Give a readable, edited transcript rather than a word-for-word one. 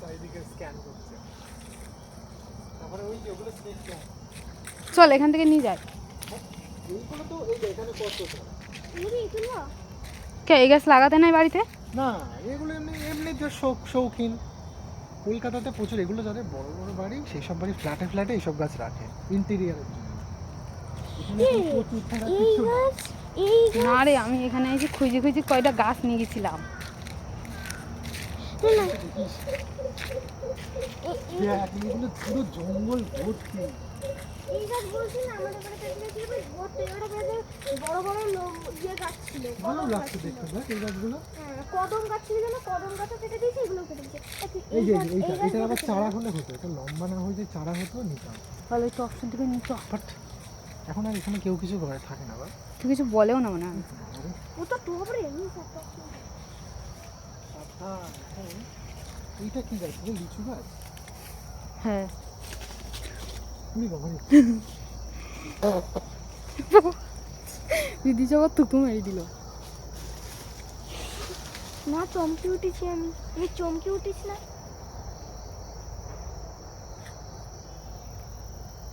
চারিদিকে স্ক্যান করছে। তারপরে ওই যেগুলো স্নেক প্ল্যান্ট, চল এখান থেকে নিয়ে যাই। এইগুলো তো এই যে এখানে কত কে এই গাছ লাগাতে নাই বাড়িতে? না, এগুলো এমনি এমনি যে শৌখিন। কলকাতাতে প্রচুর এগুলো, যাদের বড় বড় বাড়ি সেই সব বাড়ি ফ্ল্যাটে ফ্ল্যাটে এইসব গাছ রাখে ইন্টেরিয়ারের জন্য। এখানে তো প্রচুর ছাড়া কিছু না। না রে, আমি এখানে এসে খুঁজে খুঁজে কয়টা গাছ নিয়ে গেছিলাম। দেখিস দেখ, এগুলো পুরো জঙ্গল ভর্তি। এই গাছ বলছি না, আমাদের বাড়িতে ছিল ভর্তি, ওটা বড় বড় ইয়ে গাছ ছিল, ভালো লাগছে দেখতে, দেখ এই গাছগুলো। হ্যাঁ কদম গাছ ছিল না, কদম গাছও কেটে দিয়েছে, এগুলো কেটে দিয়েছে। এই যে এটা আবার চারা হলে হতো, এটা লম্বা না হয়ে যে চারা হতো নিতাম। তাহলে একটু অপশন থেকে নিচ। বাট এখন আর এখানে কেউ কিছু করে থাকে না। বা তুই কিছু বলেও না মনে হয়। ও তো টবরে এমনি সব এখন এইটা কি গাছ? এটা লিচু গাছ? হ্যাঁ। তুমি বাবা, দিদি জগৎ তুকু মেরে দিল। না চমকে উঠেছি আমি চমকে উঠেছি না।